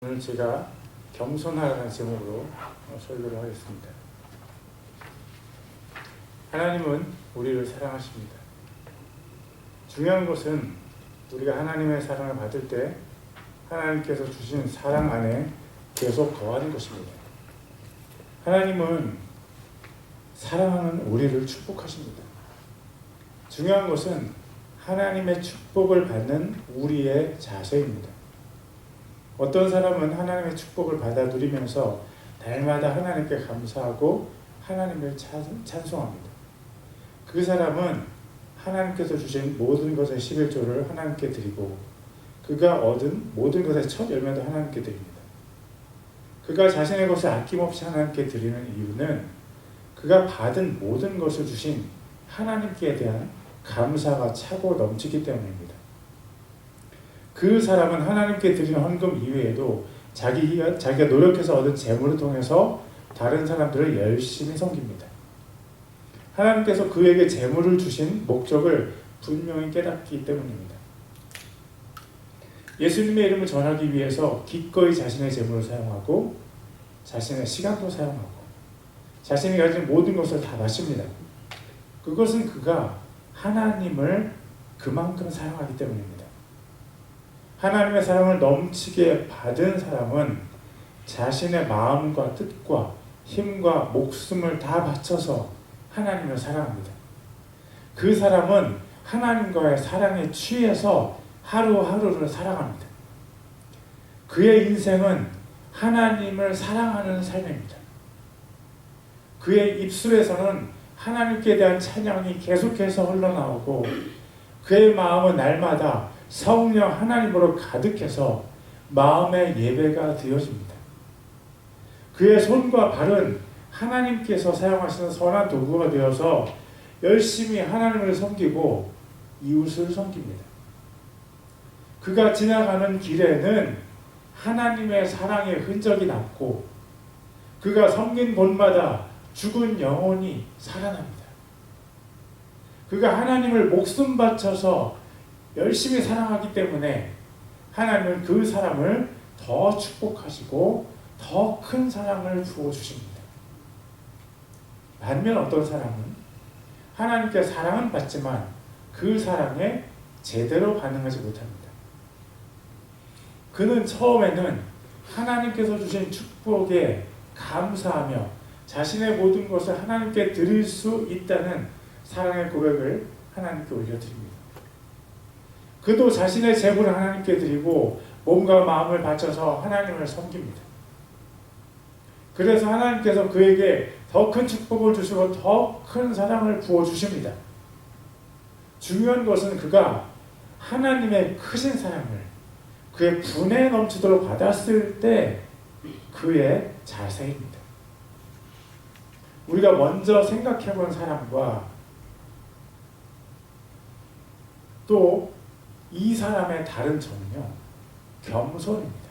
오늘 제가 겸손하라는 제목으로 설교를 하겠습니다. 하나님은 우리를 사랑하십니다. 중요한 것은 우리가 하나님의 사랑을 받을 때 하나님께서 주신 사랑 안에 계속 거하는 것입니다. 하나님은 사랑하는 우리를 축복하십니다. 중요한 것은 하나님의 축복을 받는 우리의 자세입니다. 어떤 사람은 하나님의 축복을 받아 누리면서 날마다 하나님께 감사하고 하나님을 찬송합니다. 그 사람은 하나님께서 주신 모든 것의 11조를 하나님께 드리고 그가 얻은 모든 것의 첫 열매도 하나님께 드립니다. 그가 자신의 것을 아낌없이 하나님께 드리는 이유는 그가 받은 모든 것을 주신 하나님께 대한 감사가 차고 넘치기 때문입니다. 그 사람은 하나님께 드리는 헌금 이외에도 자기가 노력해서 얻은 재물을 통해서 다른 사람들을 열심히 섬깁니다. 하나님께서 그에게 재물을 주신 목적을 분명히 깨닫기 때문입니다. 예수님의 이름을 전하기 위해서 기꺼이 자신의 재물을 사용하고 자신의 시간도 사용하고 자신이 가진 모든 것을 다 바칩니다. 그것은 그가 하나님을 그만큼 사랑하기 때문입니다. 하나님의 사랑을 넘치게 받은 사람은 자신의 마음과 뜻과 힘과 목숨을 다 바쳐서 하나님을 사랑합니다. 그 사람은 하나님과의 사랑에 취해서 하루하루를 살아갑니다. 그의 인생은 하나님을 사랑하는 삶입니다. 그의 입술에서는 하나님께 대한 찬양이 계속해서 흘러나오고 그의 마음은 날마다 성령 하나님으로 가득해서 마음의 예배가 되어집니다. 그의 손과 발은 하나님께서 사용하시는 선한 도구가 되어서 열심히 하나님을 섬기고 이웃을 섬깁니다. 그가 지나가는 길에는 하나님의 사랑의 흔적이 남고 그가 섬긴 곳마다 죽은 영혼이 살아납니다. 그가 하나님을 목숨 바쳐서 열심히 사랑하기 때문에 하나님은 그 사람을 더 축복하시고 더 큰 사랑을 부어주십니다. 반면 어떤 사람은 하나님께 사랑은 받지만 그 사랑에 제대로 반응하지 못합니다. 그는 처음에는 하나님께서 주신 축복에 감사하며 자신의 모든 것을 하나님께 드릴 수 있다는 사랑의 고백을 하나님께 올려드립니다. 그도 자신의 재물을 하나님께 드리고 몸과 마음을 바쳐서 하나님을 섬깁니다. 그래서 하나님께서 그에게 더 큰 축복을 주시고 더 큰 사랑을 부어주십니다. 중요한 것은 그가 하나님의 크신 사랑을 그의 분에 넘치도록 받았을 때 그의 자세입니다. 우리가 먼저 생각해본 사람과 또 이 사람의 다른 점은요, 겸손입니다.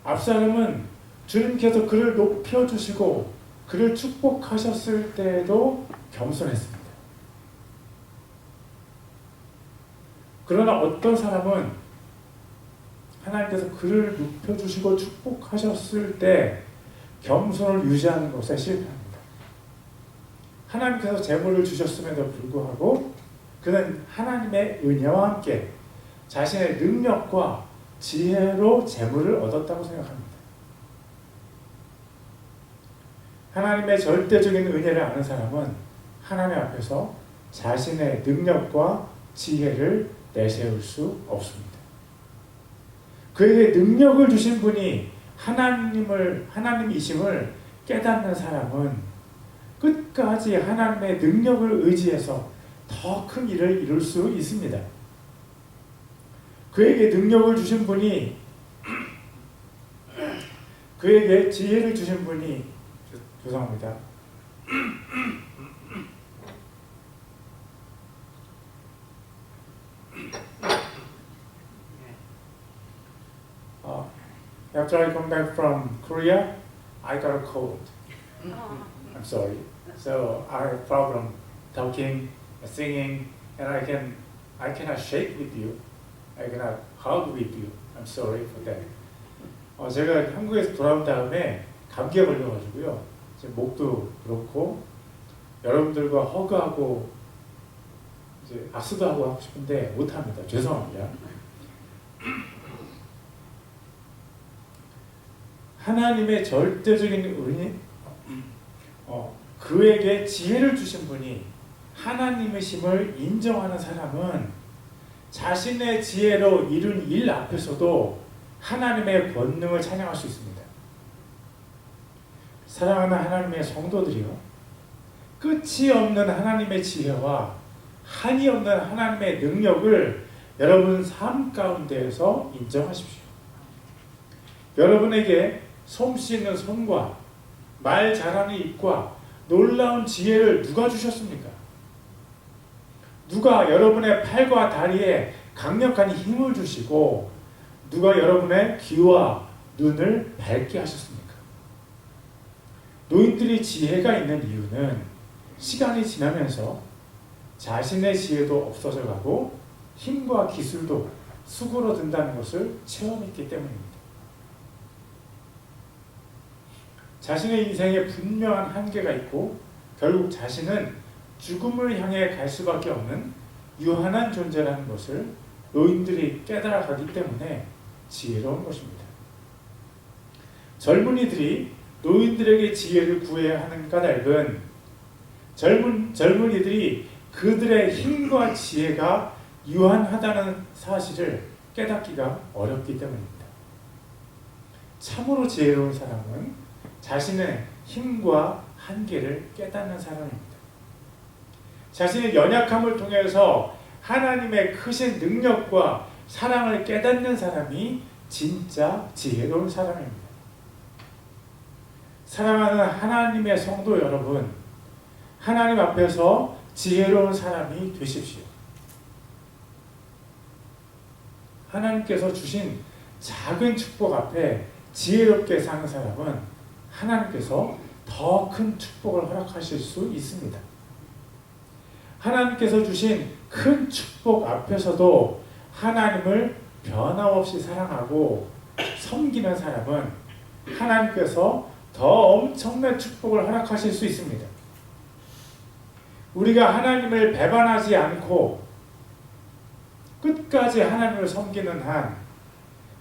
압살롬은 주님께서 그를 높여주시고 그를 축복하셨을 때에도 겸손했습니다. 그러나 어떤 사람은 하나님께서 그를 높여주시고 축복하셨을 때 겸손을 유지하는 것에 실패합니다. 하나님께서 재물을 주셨음에도 불구하고 그는 하나님의 은혜와 함께 자신의 능력과 지혜로 재물을 얻었다고 생각합니다. 하나님의 절대적인 은혜를 아는 사람은 하나님 앞에서 자신의 능력과 지혜를 내세울 수 없습니다. 그에게 능력을 주신 분이 하나님이심을 깨닫는 사람은 끝까지 하나님의 능력을 의지해서 더 큰 일을 이룰 수 있습니다. 그에게 능력을 주신 분이 그에게 지혜를 주신 분이 죄송합니다. After I come back from Korea, I got a cold. I'm sorry. So I have a problem talking, singing, and I cannot shake with you. I cannot hug with you. I'm sorry for that. 제가 한국에서 돌아온 다음에 감기에 걸려가지고요. 제 목도 그렇고 여러분들과 허그하고 이제 악수도 하고 싶은데 못합니다. 죄송합니다. 하나님의 절대적인 은인, 그에게 지혜를 주신 분이 하나님이심을 인정하는 사람은 자신의 지혜로 이룬 일 앞에서도 하나님의 권능을 찬양할 수 있습니다. 사랑하는 하나님의 성도들이요, 끝이 없는 하나님의 지혜와 한이 없는 하나님의 능력을 여러분 삶 가운데에서 인정하십시오. 여러분에게 솜씨 있는 손과 말 잘하는 입과 놀라운 지혜를 누가 주셨습니까? 누가 여러분의 팔과 다리에 강력한 힘을 주시고 누가 여러분의 귀와 눈을 밝게 하셨습니까? 노인들이 지혜가 있는 이유는 시간이 지나면서 자신의 지혜도 없어져 가고 힘과 기술도 수그러든다는 것을 체험했기 때문입니다. 자신의 인생에 분명한 한계가 있고 결국 자신은 죽음을 향해 갈 수밖에 없는 유한한 존재라는 것을 노인들이 깨달아가기 때문에 지혜로운 것입니다. 젊은이들이 노인들에게 지혜를 구해야 하는 까닭은 젊은이들이 그들의 힘과 지혜가 유한하다는 사실을 깨닫기가 어렵기 때문입니다. 참으로 지혜로운 사람은 자신의 힘과 한계를 깨닫는 사람입니다. 자신의 연약함을 통해서 하나님의 크신 능력과 사랑을 깨닫는 사람이 진짜 지혜로운 사람입니다. 사랑하는 하나님의 성도 여러분, 하나님 앞에서 지혜로운 사람이 되십시오. 하나님께서 주신 작은 축복 앞에 지혜롭게 사는 사람은 하나님께서 더 큰 축복을 허락하실 수 있습니다. 하나님께서 주신 큰 축복 앞에서도 하나님을 변함없이 사랑하고 섬기는 사람은 하나님께서 더 엄청난 축복을 허락하실 수 있습니다. 우리가 하나님을 배반하지 않고 끝까지 하나님을 섬기는 한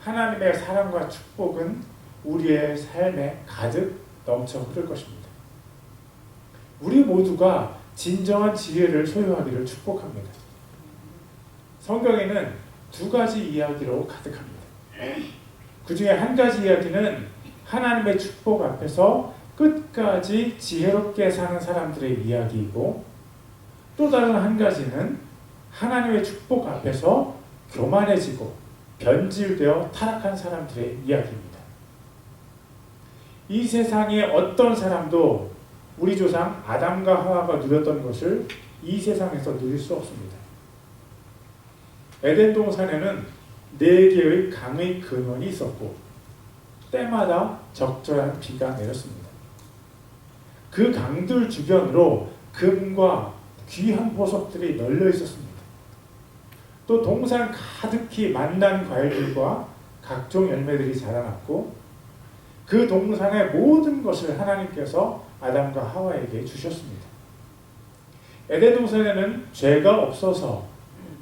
하나님의 사랑과 축복은 우리의 삶에 가득 넘쳐 흐를 것입니다. 우리 모두가 진정한 지혜를 소유하기를 축복합니다. 성경에는 두 가지 이야기로 가득합니다. 그 중에 한 가지 이야기는 하나님의 축복 앞에서 끝까지 지혜롭게 사는 사람들의 이야기이고, 또 다른 한 가지는 하나님의 축복 앞에서 교만해지고 변질되어 타락한 사람들의 이야기입니다. 이 세상의 어떤 사람도 우리 조상 아담과 하와가 누렸던 것을 이 세상에서 누릴 수 없습니다. 에덴 동산에는 4개의 강의 근원이 있었고 때마다 적절한 비가 내렸습니다. 그 강들 주변으로 금과 귀한 보석들이 널려 있었습니다. 또 동산 가득히 만난 과일들과 각종 열매들이 자라났고 그 동산의 모든 것을 하나님께서 아담과 하와에게 주셨습니다. 에덴 동산에는 죄가 없어서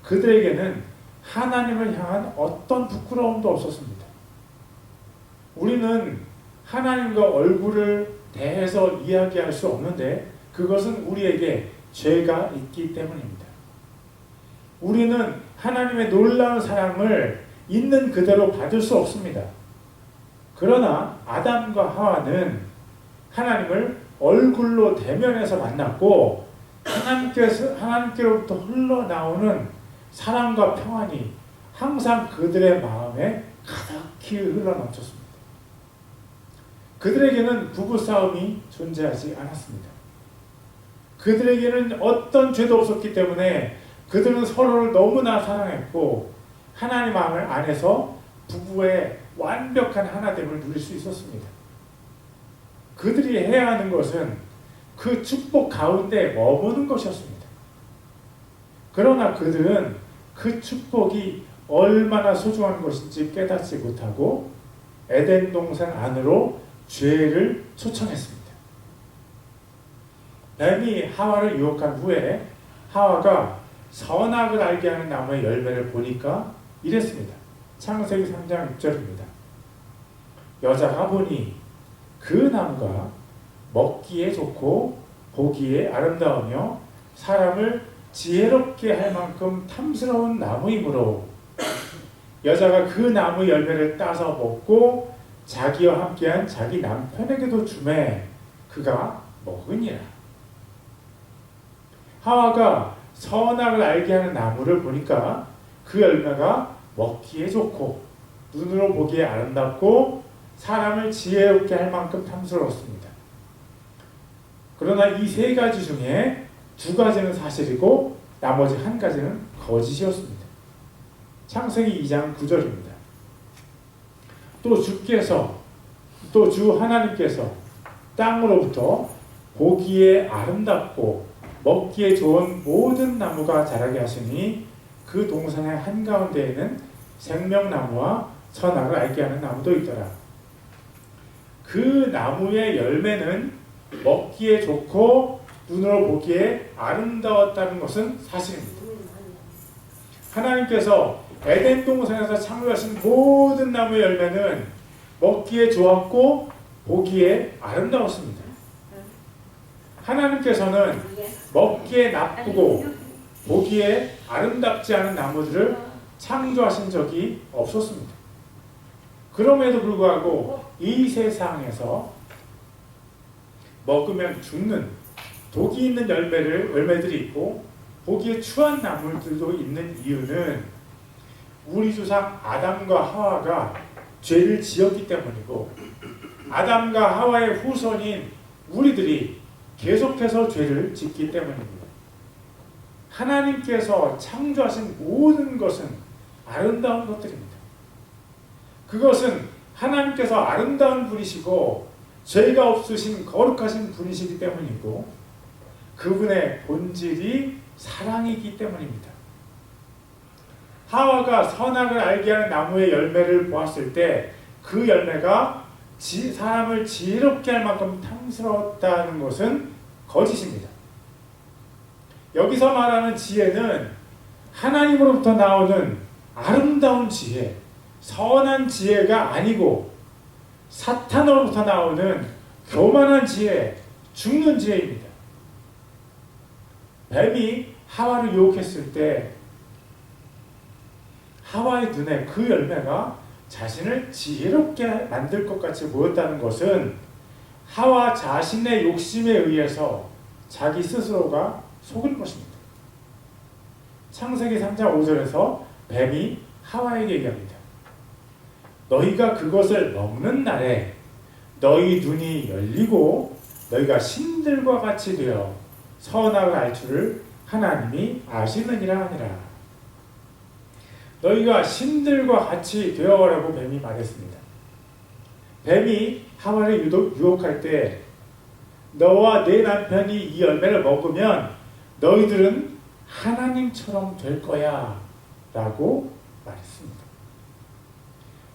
그들에게는 하나님을 향한 어떤 부끄러움도 없었습니다. 우리는 하나님과 얼굴을 대해서 이야기할 수 없는데 그것은 우리에게 죄가 있기 때문입니다. 우리는 하나님의 놀라운 사랑을 있는 그대로 받을 수 없습니다. 그러나 아담과 하와는 하나님을 얼굴로 대면해서 만났고 하나님께로부터 흘러나오는 사랑과 평안이 항상 그들의 마음에 가득히 흘러넘쳤습니다. 그들에게는 부부싸움이 존재하지 않았습니다. 그들에게는 어떤 죄도 없었기 때문에 그들은 서로를 너무나 사랑했고 하나님 마음을 안에서 부부의 완벽한 하나됨을 누릴 수 있었습니다. 그들이 해야 하는 것은 그 축복 가운데 머무는 것이었습니다. 그러나 그들은 그 축복이 얼마나 소중한 것인지 깨닫지 못하고 에덴 동산 안으로 죄를 초청했습니다. 뱀이 하와를 유혹한 후에 하와가 선악을 알게 하는 나무의 열매를 보니까 이랬습니다. 창세기 3장 6절입니다. 여자가 보니 그 나무가 먹기에 좋고 보기에 아름다우며 사람을 지혜롭게 할 만큼 탐스러운 나무이므로 여자가 그 나무 열매를 따서 먹고 자기와 함께한 자기 남편에게도 주매 그가 먹으니라. 하와가 선악을 알게 하는 나무를 보니까 그 열매가 먹기에 좋고 눈으로 보기에 아름답고 사람을 지혜롭게 할 만큼 탐스러웠습니다. 그러나 이 세 가지 중에 두 가지는 사실이고 나머지 한 가지는 거짓이었습니다. 창세기 2장 9절입니다. 또 주 하나님께서 땅으로부터 보기에 아름답고 먹기에 좋은 모든 나무가 자라게 하시니 그 동산의 한가운데에는 생명나무와 선악을 알게 하는 나무도 있더라. 그 나무의 열매는 먹기에 좋고 눈으로 보기에 아름다웠다는 것은 사실입니다. 하나님께서 에덴 동산에서 창조하신 모든 나무의 열매는 먹기에 좋았고 보기에 아름다웠습니다. 하나님께서는 먹기에 나쁘고 보기에 아름답지 않은 나무들을 창조하신 적이 없었습니다. 그럼에도 불구하고 이 세상에서 먹으면 죽는 독이 있는 열매들이 있고 보기에 추한 나무들도 있는 이유는 우리 조상 아담과 하와가 죄를 지었기 때문이고 아담과 하와의 후손인 우리들이 계속해서 죄를 짓기 때문입니다. 하나님께서 창조하신 모든 것은 아름다운 것들입니다. 그것은 하나님께서 아름다운 분이시고 죄가 없으신 거룩하신 분이시기 때문이고 그분의 본질이 사랑이기 때문입니다. 하와가 선악을 알게 하는 나무의 열매를 보았을 때 그 열매가 사람을 지혜롭게 할 만큼 탐스러웠다는 것은 거짓입니다. 여기서 말하는 지혜는 하나님으로부터 나오는 아름다운 지혜, 선한 지혜가 아니고 사탄으로부터 나오는 교만한 지혜, 죽는 지혜입니다. 뱀이 하와를 유혹했을 때 하와의 눈에 그 열매가 자신을 지혜롭게 만들 것 같이 보였다는 것은 하와 자신의 욕심에 의해서 자기 스스로가 속은 것입니다. 창세기 3장 5절에서 뱀이 하와에게 얘기합니다. 너희가 그것을 먹는 날에 너희 눈이 열리고 너희가 신들과 같이 되어 선악을 알 줄을 하나님이 아시느니라 하니라. 너희가 신들과 같이 되어라고 뱀이 말했습니다. 뱀이 하와를 유혹할 때 너와 내 남편이 이 열매를 먹으면 너희들은 하나님처럼 될 거야 라고 말했습니다.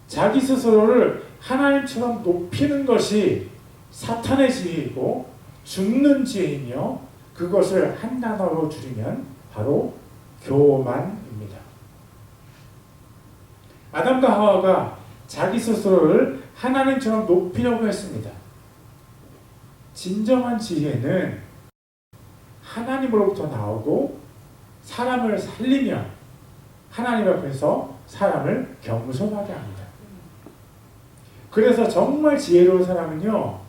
자기 스스로를 하나님처럼 높이는 것이 사탄의 지혜이고 죽는 지혜이며 그것을 한 단어로 줄이면 바로 교만입니다. 아담과 하와가 자기 스스로를 하나님처럼 높이려고 했습니다. 진정한 지혜는 하나님으로부터 나오고 사람을 살리며 하나님 앞에서 사람을 겸손하게 합니다. 그래서 정말 지혜로운 사람은요,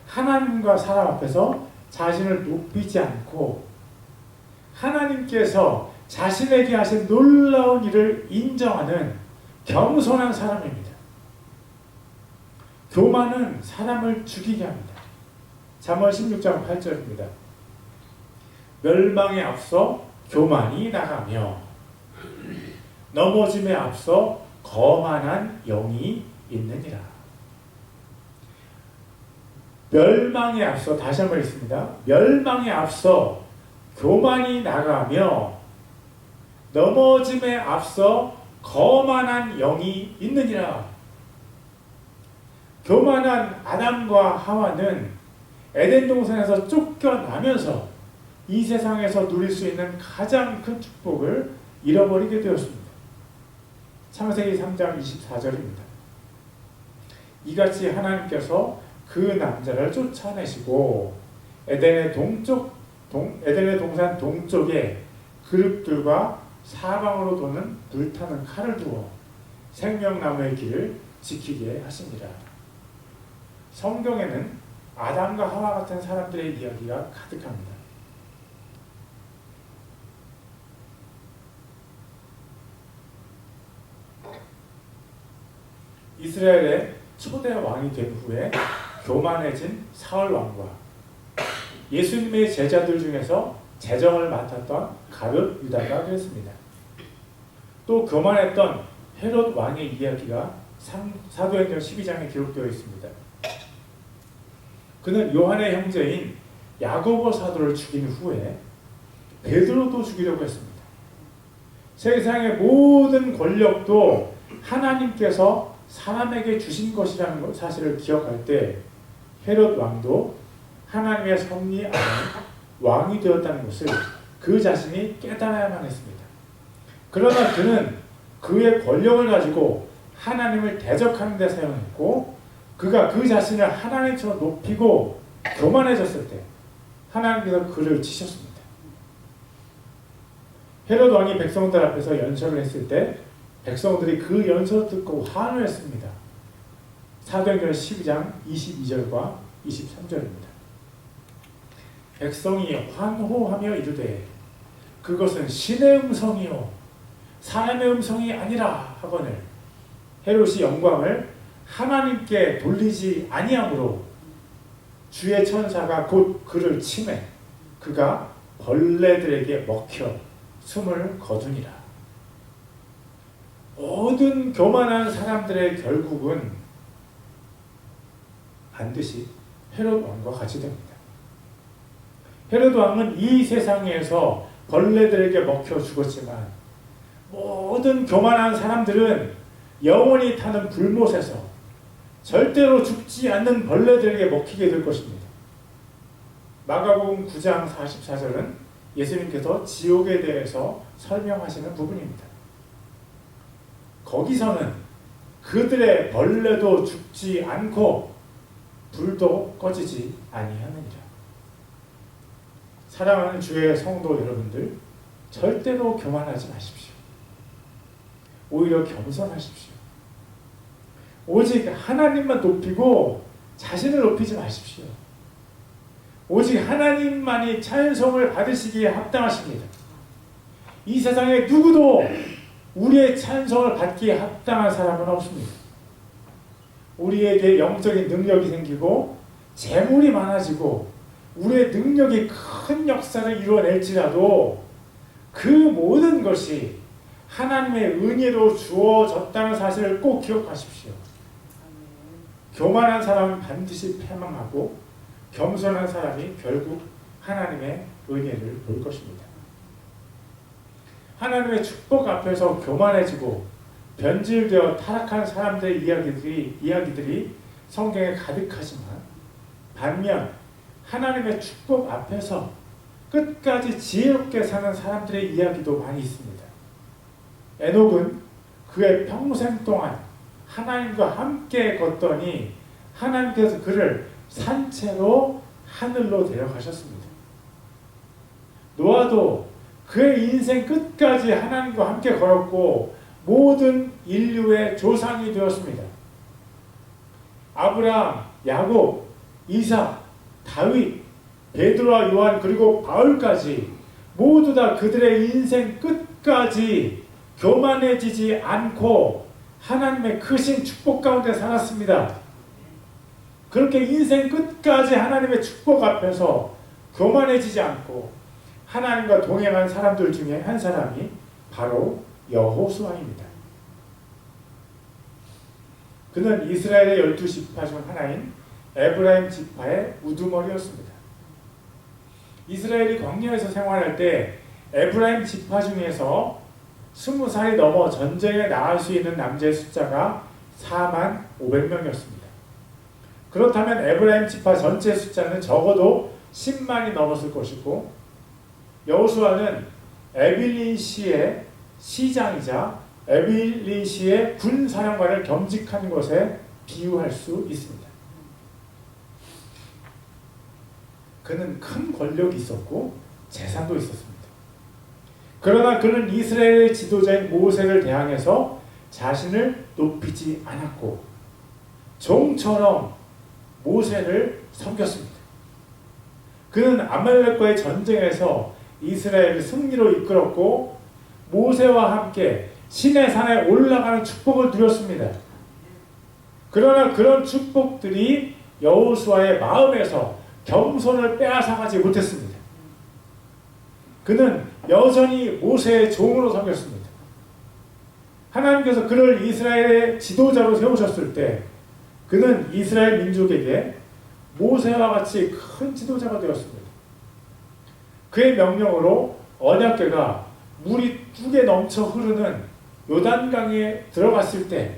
하나님과 사람 앞에서 자신을 높이지 않고 하나님께서 자신에게 하신 놀라운 일을 인정하는 겸손한 사람입니다. 교만은 사람을 죽이게 합니다. 잠언 16장 8절입니다. 멸망에 앞서 교만이 나가며 넘어짐에 앞서 거만한 영이 있느니라. 멸망에 앞서, 다시 한번 읽습니다. 멸망에 앞서 교만이 나가며 넘어짐에 앞서 거만한 영이 있느니라. 교만한 아담과 하와는 에덴 동산에서 쫓겨나면서 이 세상에서 누릴 수 있는 가장 큰 축복을 잃어버리게 되었습니다. 창세기 3장 24절입니다. 이같이 하나님께서 그 남자를 쫓아내시고 에덴의 동산 동쪽에 그룹들과 사방으로 도는 불타는 칼을 두어 생명나무의 길을 지키게 하십니다. 성경에는 아담과 하와 같은 사람들의 이야기가 가득합니다. 이스라엘의 초대 왕이 된 후에 교만해진 사울 왕과 예수님의 제자들 중에서 재정을 맡았던 가룟 유다가 되었습니다. 또 교만했던 헤롯 왕의 이야기가 사도행전 12장에 기록되어 있습니다. 그는 요한의 형제인 야고보 사도를 죽인 후에 베드로도 죽이려고 했습니다. 세상의 모든 권력도 하나님께서 사람에게 주신 것이라는 사실을 기억할 때 헤롯 왕도 하나님의 섭리 안에 왕이 되었다는 것을 그 자신이 깨달아야만 했습니다. 그러나 그는 그의 권력을 가지고 하나님을 대적하는 데 사용했고, 그가 그 자신을 하나님처럼 높이고 교만해졌을 때 하나님께서 그를 치셨습니다. 헤롯 왕이 백성들 앞에서 연설을 했을 때 백성들이 그 연설을 듣고 환호를 했습니다. 사도행전 12장 22절과 23절입니다. 백성이 환호하며 이르되 그것은 신의 음성이요 사람의 음성이 아니라 하거늘 헤롯이 영광을 하나님께 돌리지 아니하므로 주의 천사가 곧 그를 치매 그가 벌레들에게 먹혀 숨을 거두니라. 모든 교만한 사람들의 결국은 반드시 헤롯 왕과 같이 됩니다. 헤롯 왕은 이 세상에서 벌레들에게 먹혀 죽었지만 모든 교만한 사람들은 영원히 타는 불못에서 절대로 죽지 않는 벌레들에게 먹히게 될 것입니다. 마가복음 9장 44절은 예수님께서 지옥에 대해서 설명하시는 부분입니다. 거기서는 그들의 벌레도 죽지 않고 불도 꺼지지 아니하느니라. 사랑하는 주의 성도 여러분들, 절대로 교만하지 마십시오. 오히려 겸손하십시오. 오직 하나님만 높이고 자신을 높이지 마십시오. 오직 하나님만이 찬송을 받으시기에 합당하십니다. 이 세상에 누구도 우리의 찬송을 받기에 합당한 사람은 없습니다. 우리에게 영적인 능력이 생기고 재물이 많아지고 우리의 능력이 큰 역사를 이루어낼지라도 그 모든 것이 하나님의 은혜로 주어졌다는 사실을 꼭 기억하십시오. 교만한 사람은 반드시 패망하고 겸손한 사람이 결국 하나님의 은혜를 볼 것입니다. 하나님의 축복 앞에서 교만해지고 변질되어 타락한 사람들의 이야기들이 성경에 가득하지만 반면 하나님의 축복 앞에서 끝까지 지혜롭게 사는 사람들의 이야기도 많이 있습니다. 에녹은 그의 평생 동안 하나님과 함께 걷더니 하나님께서 그를 산채로 하늘로 데려가셨습니다. 노아도 그의 인생 끝까지 하나님과 함께 걸었고 모든 인류의 조상이 되었습니다. 아브라함, 야곱, 이삭, 다윗, 베드로와 요한 그리고 바울까지 모두 다 그들의 인생 끝까지 교만해지지 않고 하나님의 크신 축복 가운데 살았습니다. 그렇게 인생 끝까지 하나님의 축복 앞에서 교만해지지 않고 하나님과 동행한 사람들 중에 한 사람이 바로 여호수아입니다. 그는 이스라엘의 12지파 중 하나인 에브라임 지파의 우두머리였습니다. 이스라엘이 광야에서 생활할 때 에브라임 지파 중에서 20살이 넘어 전쟁에 나갈 수 있는 남자의 숫자가 45,000명이었습니다. 그렇다면 에브라임 지파 전체 숫자는 적어도 10만이 넘었을 것이고, 여호수아는 에빌린시의 시장이자 에빌린시의 군사령관을 겸직한 것에 비유할 수 있습니다. 그는 큰 권력이 있었고 재산도 있었습니다. 그러나 그는 이스라엘의 지도자인 모세를 대항해서 자신을 높이지 않았고 종처럼 모세를 섬겼습니다. 그는 아말렉과의 전쟁에서 이스라엘을 승리로 이끌었고 모세와 함께 시내산에 올라가는 축복을 누렸습니다. 그러나 그런 축복들이 여호수아의 마음에서 겸손을 빼앗아가지 못했습니다. 그는 여전히 모세의 종으로 섬겼습니다. 하나님께서 그를 이스라엘의 지도자로 세우셨을 때 그는 이스라엘 민족에게 모세와 같이 큰 지도자가 되었습니다. 그의 명령으로 언약궤가 물이 뚝에 넘쳐 흐르는 요단강에 들어갔을 때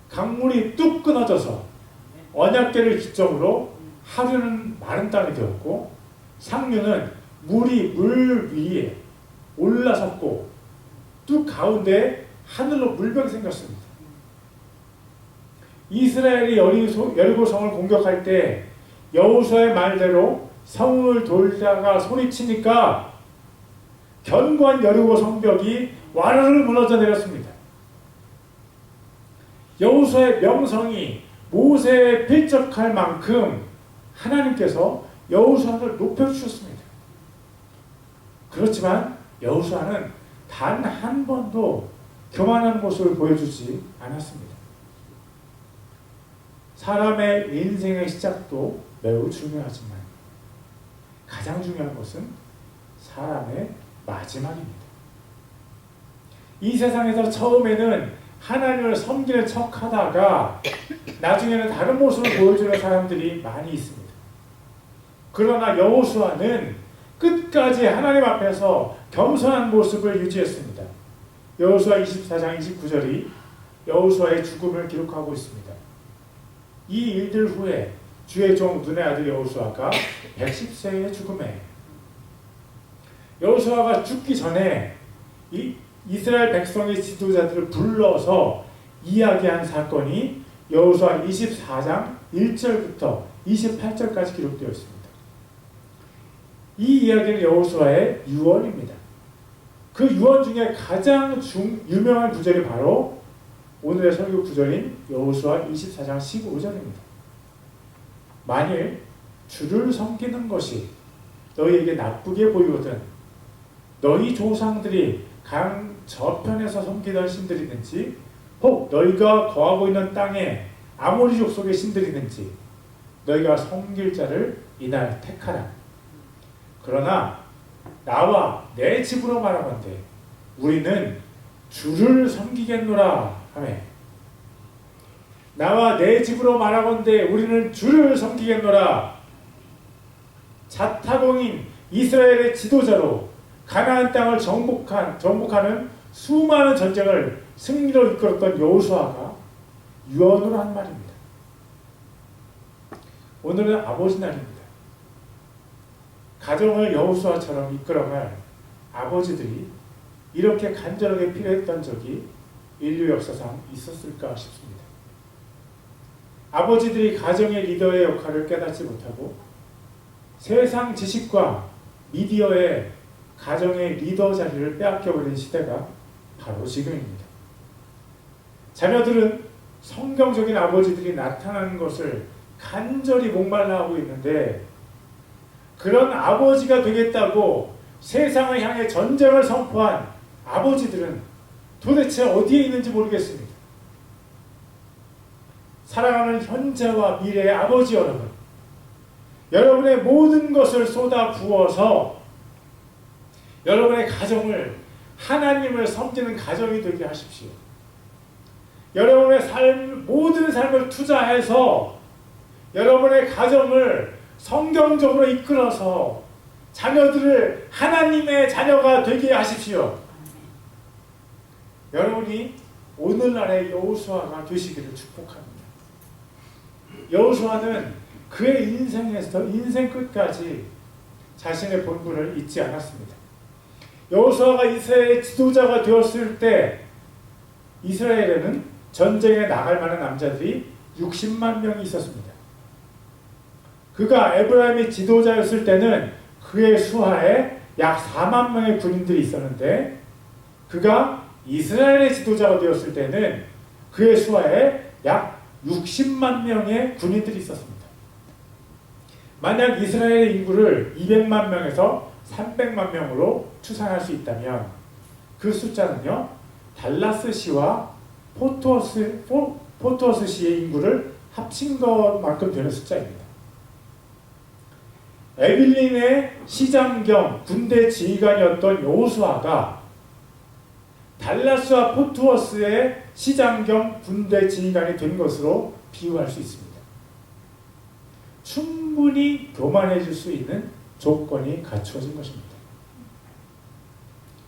강물이 뚝 끊어져서 언약궤를 기점으로 하류는 마른 땅이 되었고 상류는 물이 물 위에 올라섰고 뚝 가운데 하늘로 물벽이 생겼습니다. 이스라엘이 여리고성을 공격할 때 여호수아의 말대로 성을 돌다가 소리치니까 견고한 여리고 성벽이 와르르 무너져 내렸습니다. 여호수아의 명성이 모세에 필적할 만큼 하나님께서 여호수아를 높여주셨습니다. 그렇지만 여호수아는 단 한 번도 교만한 모습을 보여주지 않았습니다. 사람의 인생의 시작도 매우 중요하지만 가장 중요한 것은 사람의 마지막입니다. 이 세상에서 처음에는 하나님을 섬기는 척하다가 나중에는 다른 모습을 보여주는 사람들이 많이 있습니다. 그러나 여호수아는 끝까지 하나님 앞에서 겸손한 모습을 유지했습니다. 여호수아 24장 29절이 여호수아의 죽음을 기록하고 있습니다. 이 일들 후에 주의 종 눈의 아들 여호수아가 110세의 죽음에 여호수아가 죽기 전에 이스라엘 백성의 지도자들을 불러서 이야기한 사건이 여호수아 24장 1절부터 28절까지 기록되어 있습니다. 이 이야기는 여호수아의 유언입니다. 그 유언 중에 가장 유명한 구절이 바로 오늘의 설교 구절인 여호수아 24장 15절입니다. 만일 주를 섬기는 것이 너희에게 나쁘게 보이거든 너희 조상들이 강 저편에서 섬기던 신들이든지 혹 너희가 거하고 있는 땅에 아모리 족속의 신들이든지 너희가 섬길 자를 이날 택하라. 그러나 나와 내 집으로 말하건대 우리는 주를 섬기겠노라 하매 나와 내 집으로 말하건대 우리는 주를 섬기겠노라. 자타공인 이스라엘의 지도자로 가나안 땅을 정복하는 수많은 전쟁을 승리로 이끌었던 여호수아가 유언으로 한 말입니다. 오늘은 아버지 날입니다. 가정을 여호수아처럼 이끌어갈 아버지들이 이렇게 간절하게 필요했던 적이 인류 역사상 있었을까 싶습니다. 아버지들이 가정의 리더의 역할을 깨닫지 못하고 세상 지식과 미디어의 가정의 리더 자리를 빼앗겨버린 시대가 바로 지금입니다. 자녀들은 성경적인 아버지들이 나타나는 것을 간절히 목말라 하고 있는데 그런 아버지가 되겠다고 세상을 향해 전쟁을 선포한 아버지들은 도대체 어디에 있는지 모르겠습니다. 사랑하는 현재와 미래의 아버지 여러분, 여러분의 모든 것을 쏟아 부어서 여러분의 가정을 하나님을 섬기는 가정이 되게 하십시오. 여러분의 모든 삶을 투자해서 여러분의 가정을 성경적으로 이끌어서 자녀들을 하나님의 자녀가 되게 하십시오. 여러분이 오늘날의 여호수아가 되시기를 축복합니다. 여호수아는 그의 인생에서 인생 끝까지 자신의 본분을 잊지 않았습니다. 여호수아가 이스라엘의 지도자가 되었을 때 이스라엘에는 전쟁에 나갈 만한 남자들이 60만 명이 있었습니다. 그가 에브라임의 지도자였을 때는 그의 수하에 약 4만 명의 군인들이 있었는데 그가 이스라엘의 지도자가 되었을 때는 그의 수하에 약 60만 명의 군인들이 있었습니다. 만약 이스라엘의 인구를 200만 명에서 300만 명으로 추산할 수 있다면 그 숫자는요, 달라스시와 포트워스시의 인구를 합친 것만큼 되는 숫자입니다. 에빌린의 시장 겸 군대 지휘관이었던 여호수아가 달라스와 포트워스의 시장 겸 군대 지휘관이 된 것으로 비유할 수 있습니다. 충분히 교만해질 수 있는 조건이 갖추어진 것입니다.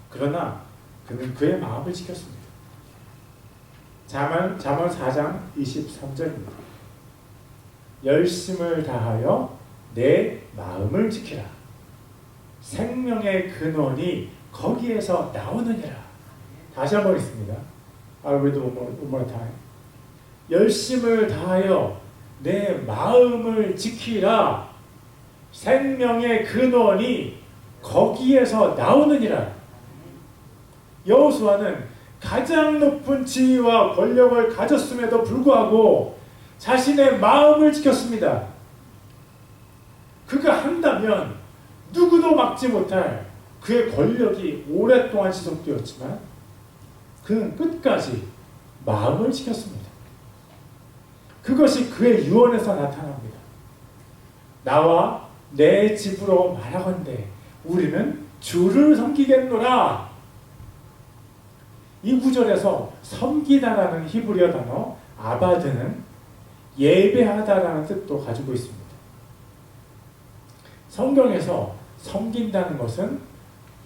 그러나 그는 그의 마음을 지켰습니다. 잠언 4장 23절입니다. 열심을 다하여 내 마음을 지키라. 생명의 근원이 거기에서 나오느니라. 다시 한번 있습니다. I'll read one more time. 열심을 다하여 내 마음을 지키라. 생명의 근원이 거기에서 나오느니라. 여호수아는 가장 높은 지위와 권력을 가졌음에도 불구하고 자신의 마음을 지켰습니다. 그가 한다면 누구도 막지 못할 그의 권력이 오랫동안 지속되었지만 그는 끝까지 마음을 지켰습니다. 그것이 그의 유언에서 나타납니다. 나와 내 집으로 말하건대 우리는 주를 섬기겠노라. 이 구절에서 섬기다라는 히브리어 단어 아바드는 예배하다라는 뜻도 가지고 있습니다. 성경에서 섬긴다는 것은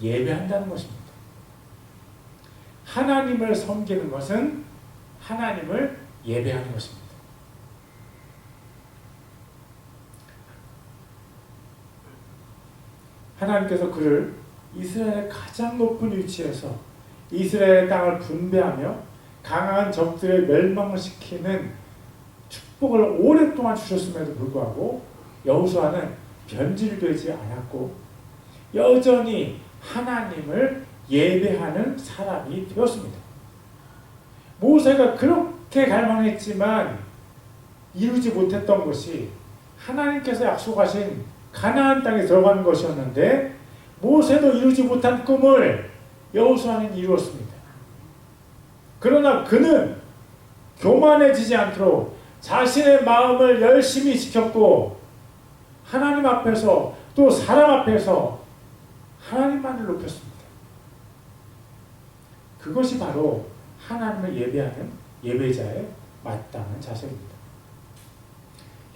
예배한다는 것입니다. 하나님을 섬기는 것은 하나님을 예배하는 것입니다. 하나님께서 그를 이스라엘의 가장 높은 위치에서 이스라엘의 땅을 분배하며 강한 적들의 멸망을 시키는 축복을 오랫동안 주셨음에도 불구하고 여호수아는 변질되지 않았고 여전히 하나님을 예배하는 사람이 되었습니다. 모세가 그렇게 갈망했지만 이루지 못했던 것이 하나님께서 약속하신 가나안 땅에 들어가는 것이었는데 모세도 이루지 못한 꿈을 여호수아는 이루었습니다. 그러나 그는 교만해지지 않도록 자신의 마음을 열심히 지켰고 하나님 앞에서 또 사람 앞에서 하나님만을 높였습니다. 그것이 바로 하나님을 예배하는 예배자의 마땅한 자세입니다.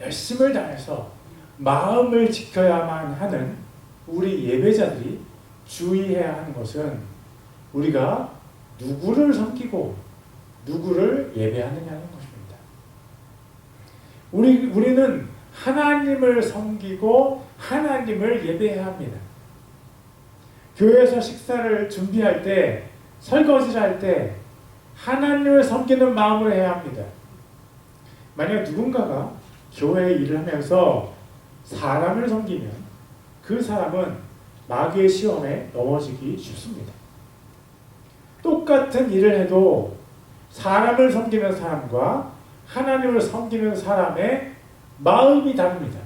열심을 다해서 마음을 지켜야만 하는 우리 예배자들이 주의해야 하는 것은 우리가 누구를 섬기고 누구를 예배하느냐는 것입니다. 우리는 하나님을 섬기고 하나님을 예배해야 합니다. 교회에서 식사를 준비할 때, 설거지를 할 때 하나님을 섬기는 마음으로 해야 합니다. 만약 누군가가 교회에 일을 하면서 사람을 섬기면 그 사람은 마귀의 시험에 넘어지기 쉽습니다. 똑같은 일을 해도 사람을 섬기는 사람과 하나님을 섬기는 사람의 마음이 다릅니다.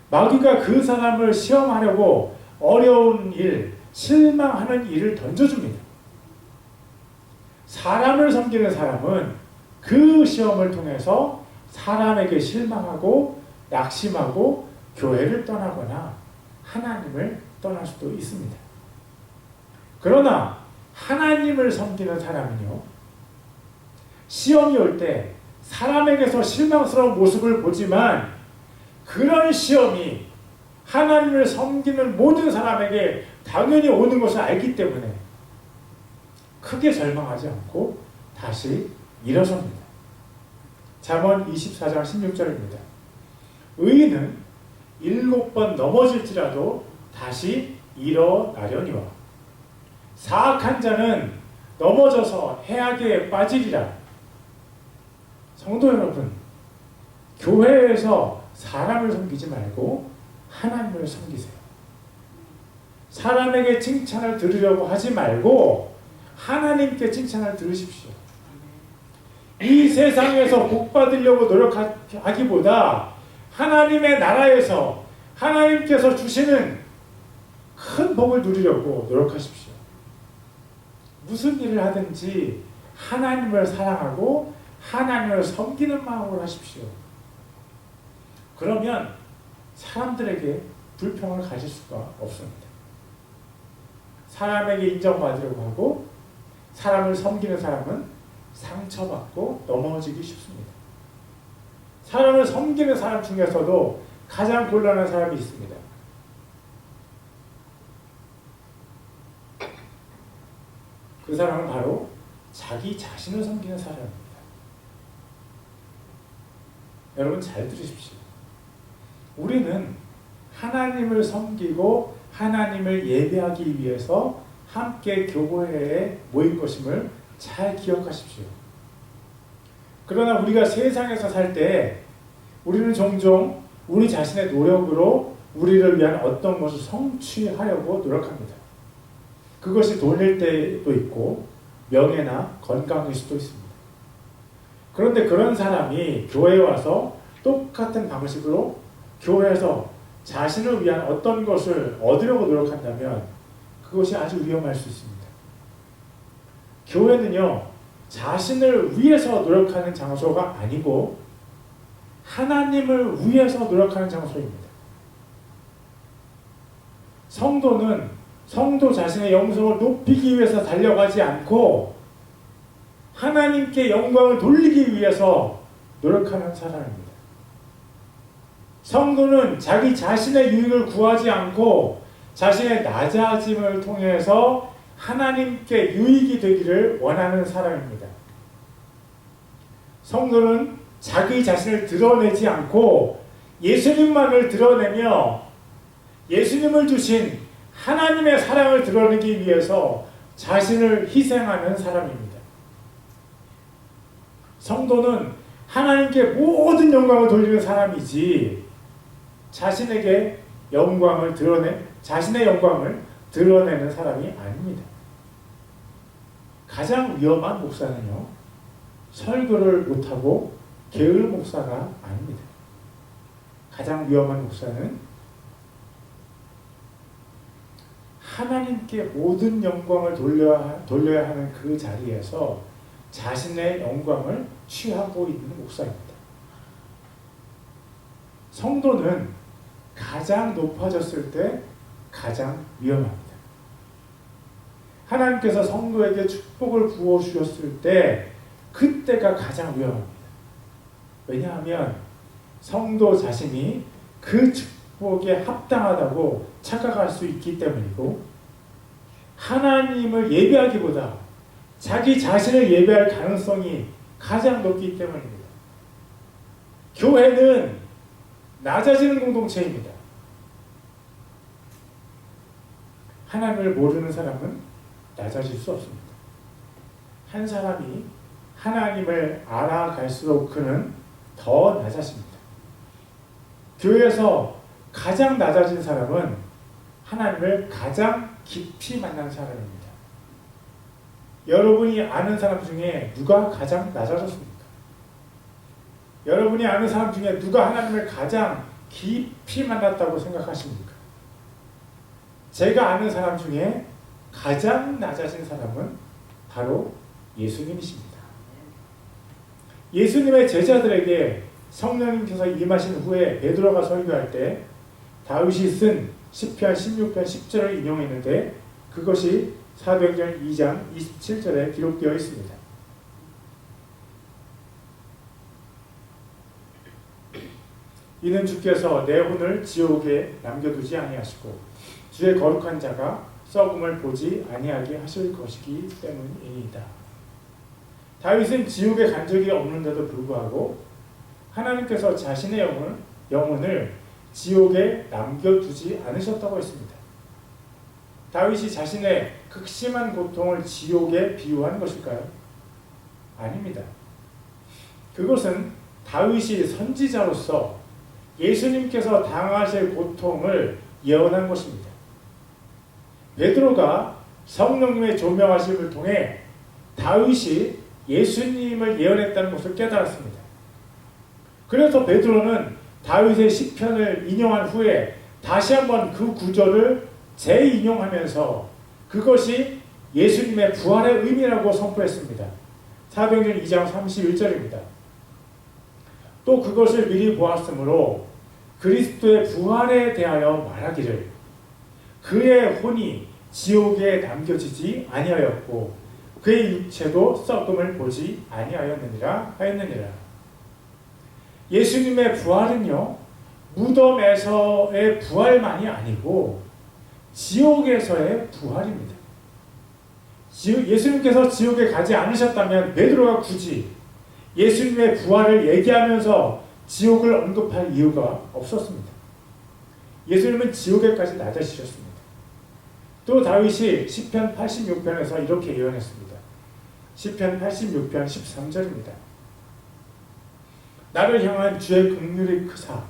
마귀가 그 사람을 시험하려고 어려운 일, 실망하는 일을 던져줍니다. 사람을 섬기는 사람은 그 시험을 통해서 사람에게 실망하고 낙심하고 교회를 떠나거나 하나님을 떠날 수도 있습니다. 그러나 하나님을 섬기는 사람은요, 시험이 올 때 사람에게서 실망스러운 모습을 보지만 그런 시험이 하나님을 섬기는 모든 사람에게 당연히 오는 것을 알기 때문에 크게 절망하지 않고 다시 일어섭니다. 잠언 24장 16절입니다. 의인은 7번 넘어질지라도 다시 일어나려니와 사악한 자는 넘어져서 해악에 빠지리라. 성도 여러분, 교회에서 사람을 섬기지 말고 하나님을 섬기세요. 사람에게 칭찬을 들으려고 하지 말고 하나님께 칭찬을 들으십시오. 이 세상에서 복 받으려고 노력하기보다 하나님의 나라에서 하나님께서 주시는 큰 복을 누리려고 노력하십시오. 무슨 일을 하든지 하나님을 사랑하고 하나님을 섬기는 마음으로 하십시오. 그러면 사람들에게 불평을 가질 수가 없습니다. 사람에게 인정받으려고 하고 사람을 섬기는 사람은 상처받고 넘어지기 쉽습니다. 사람을 섬기는 사람 중에서도 가장 곤란한 사람이 있습니다. 그 사람은 바로 자기 자신을 섬기는 사람입니다. 여러분 잘 들으십시오. 우리는 하나님을 섬기고 하나님을 예배하기 위해서 함께 교회에 모인 것임을 잘 기억하십시오. 그러나 우리가 세상에서 살 때 우리는 종종 우리 자신의 노력으로 우리를 위한 어떤 것을 성취하려고 노력합니다. 그것이 돈일 때도 있고 명예나 건강일 수도 있습니다. 그런데 그런 사람이 교회에 와서 똑같은 방식으로 교회에서 자신을 위한 어떤 것을 얻으려고 노력한다면 그것이 아주 위험할 수 있습니다. 교회는요, 자신을 위해서 노력하는 장소가 아니고 하나님을 위해서 노력하는 장소입니다. 성도는 성도 자신의 영성을 높이기 위해서 달려가지 않고 하나님께 영광을 돌리기 위해서 노력하는 사람입니다. 성도는 자기 자신의 유익을 구하지 않고 자신의 낮아짐을 통해서 하나님께 유익이 되기를 원하는 사람입니다. 성도는 자기 자신을 드러내지 않고 예수님만을 드러내며 예수님을 주신 하나님의 사랑을 드러내기 위해서 자신을 희생하는 사람입니다. 성도는 하나님께 모든 영광을 돌리는 사람이지 자신에게 영광을 자신의 영광을 드러내는 사람이 아닙니다. 가장 위험한 목사는요, 설교를 못하고 게으르 목사가 아닙니다. 가장 위험한 목사는 하나님께 모든 영광을 돌려야 하는 그 자리에서 자신의 영광을 취하고 있는 목사입니다. 성도는 가장 높아졌을 때 가장 위험합니다. 하나님께서 성도에게 축복을 부어주셨을 때 그때가 가장 위험합니다. 왜냐하면 성도 자신이 그 축복에 합당하다고 착각할 수 있기 때문이고 하나님을 예배하기보다 자기 자신을 예배할 가능성이 가장 높기 때문입니다. 교회는 낮아지는 공동체입니다. 하나님을 모르는 사람은 낮아질 수 없습니다. 한 사람이 하나님을 알아갈수록 그는 더 낮아집니다. 교회에서 가장 낮아진 사람은 하나님을 가장 깊이 만난 사람입니다. 여러분이 아는 사람 중에 누가 가장 낮아졌습니까? 여러분이 아는 사람 중에 누가 하나님을 가장 깊이 만났다고 생각하십니까? 제가 아는 사람 중에 가장 낮아진 사람은 바로 예수님이십니다. 예수님의 제자들에게 성령님께서 임하신 후에 베드로가 설교할 때 다윗이 쓴 시편 16편 10절을 인용했는데 그것이 사도행전 2장 27절에 기록되어 있습니다. 이는 주께서 내 혼을 지옥에 남겨두지 아니하시고 주의 거룩한 자가 썩음을 보지 아니하게 하실 것이기 때문이다. 다윗은 지옥에 간 적이 없는데도 불구하고 하나님께서 자신의 영혼을 지옥에 남겨두지 않으셨다고 했습니다. 다윗이 자신의 극심한 고통을 지옥에 비유한 것일까요? 아닙니다. 그것은 다윗이 선지자로서 예수님께서 당하실 고통을 예언한 것입니다. 베드로가 성령님의 조명하심을 통해 다윗이 예수님을 예언했다는 것을 깨달았습니다. 그래서 베드로는 다윗의 시편을 인용한 후에 다시 한번 그 구절을 재인용하면서 그것이 예수님의 부활의 의미라고 선포했습니다. 사도행전 2장 31절입니다. 또 그것을 미리 보았으므로 그리스도의 부활에 대하여 말하기를 그의 혼이 지옥에 남겨지지 아니하였고 그의 육체도 썩음을 보지 아니하였느니라 하였느니라. 예수님의 부활은요, 무덤에서의 부활만이 아니고 지옥에서의 부활입니다. 예수님께서 지옥에 가지 않으셨다면 베드로가 굳이 예수님의 부활을 얘기하면서 지옥을 언급할 이유가 없었습니다. 예수님은 지옥에까지 낮아지셨습니다. 또 다윗이 시편 86편에서 이렇게 예언했습니다. 시편 86편 13절입니다. 나를 향한 주의 긍휼이 크사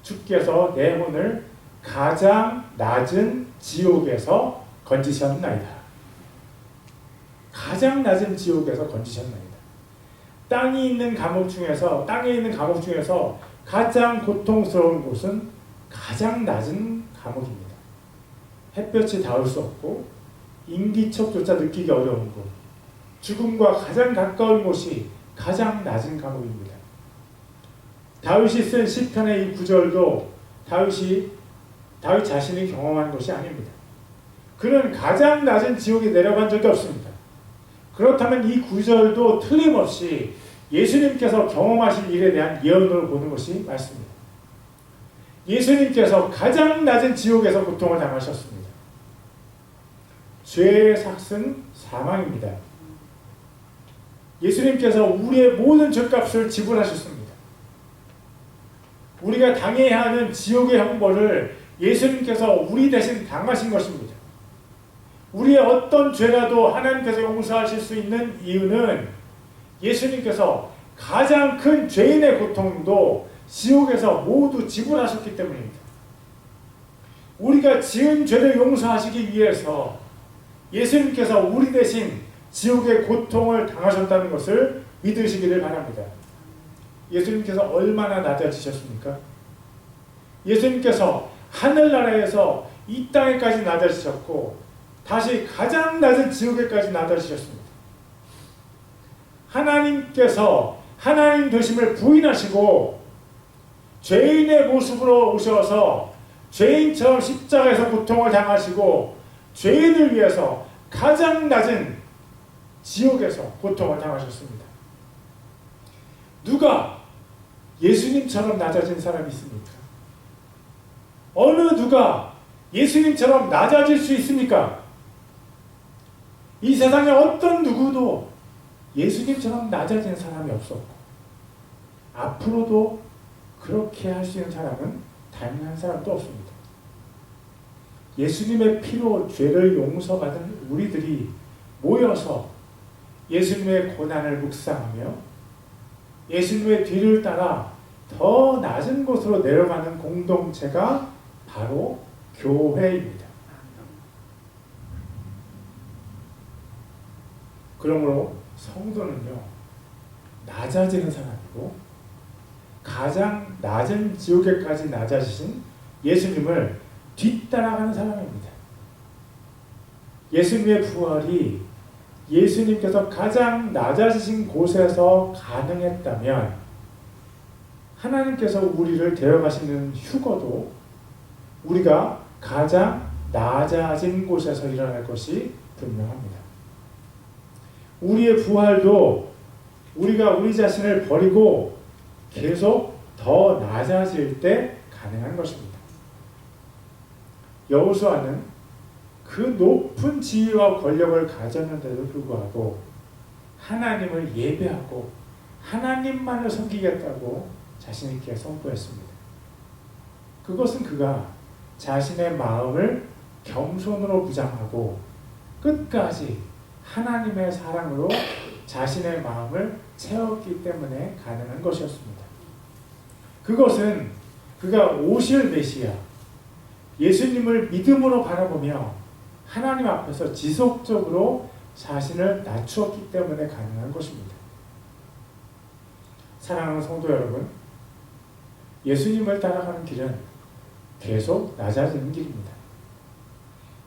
주께서 내 혼을 가장 낮은 지옥에서 건지셨나이다. 가장 낮은 지옥에서 건지셨나이다. 땅에 있는 감옥 중에서 가장 고통스러운 곳은 가장 낮은 감옥입니다. 햇볕이 닿을 수 없고 인기척조차 느끼기 어려운 곳, 죽음과 가장 가까운 곳이 가장 낮은 감옥입니다. 다윗이 쓴 시편의 이 구절도 다윗 자신이 경험한 것이 아닙니다. 그는 가장 낮은 지옥에 내려간 적이 없습니다. 그렇다면 이 구절도 틀림없이 예수님께서 경험하신 일에 대한 예언으로 보는 것이 맞습니다. 예수님께서 가장 낮은 지옥에서 고통을 당하셨습니다. 죄의 삭은 사망입니다. 예수님께서 우리의 모든 죄값을 지불하셨습니다. 우리가 당해야 하는 지옥의 형벌을 예수님께서 우리 대신 당하신 것입니다. 우리의 어떤 죄라도 하나님께서 용서하실 수 있는 이유는 예수님께서 가장 큰 죄인의 고통도 지옥에서 모두 지불하셨기 때문입니다. 우리가 지은 죄를 용서하시기 위해서 예수님께서 우리 대신 지옥의 고통을 당하셨다는 것을 믿으시기를 바랍니다. 예수님께서 얼마나 낮아지셨습니까? 예수님께서 하늘나라에서 이 땅에까지 낮아지셨고 다시 가장 낮은 지옥에까지 낮아지셨습니다. 하나님께서 하나님 되심을 부인하시고 죄인의 모습으로 오셔서 죄인처럼 십자가에서 고통을 당하시고 죄인을 위해서 가장 낮은 지옥에서 고통을 당하셨습니다. 누가 예수님처럼 낮아진 사람이 있습니까? 어느 누가 예수님처럼 낮아질 수 있습니까? 이 세상에 어떤 누구도 예수님처럼 낮아진 사람이 없었고 앞으로도 그렇게 할 수 있는 사람은 단 한 사람도 없습니다. 예수님의 피로 죄를 용서받은 우리들이 모여서 예수님의 고난을 묵상하며 예수님의 뒤를 따라 더 낮은 곳으로 내려가는 공동체가 바로 교회입니다. 그러므로 성도는요, 낮아지는 사람이고 가장 낮은 지옥에까지 낮아지신 예수님을 뒤따라가는 사람입니다. 예수님의 부활이 예수님께서 가장 낮아지신 곳에서 가능했다면 하나님께서 우리를 데려가시는 휴거도 우리가 가장 낮아진 곳에서 일어날 것이 분명합니다. 우리의 부활도 우리가 우리 자신을 버리고 계속 더 낮아질 때 가능한 것입니다. 여호수아는 그 높은 지위와 권력을 가졌는데도 불구하고 하나님을 예배하고 하나님만을 섬기겠다고 자신 있게 선포했습니다. 그것은 그가 자신의 마음을 겸손으로 부장하고 끝까지 하나님의 사랑으로 자신의 마음을 채웠기 때문에 가능한 것이었습니다. 그것은 그가 오실 메시아 예수님을 믿음으로 바라보며 하나님 앞에서 지속적으로 자신을 낮추었기 때문에 가능한 것입니다. 사랑하는 성도 여러분, 예수님을 따라가는 길은 계속 낮아지는 길입니다.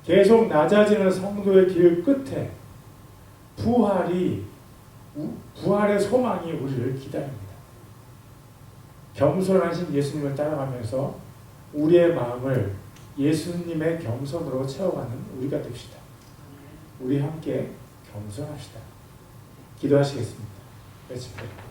계속 낮아지는 성도의 길 끝에 부활의 소망이 우리를 기다립니다. 겸손하신 예수님을 따라가면서 우리의 마음을 예수님의 겸손으로 채워가는 우리가 됩시다. 우리 함께 겸손합시다. 기도하시겠습니다. let's pray.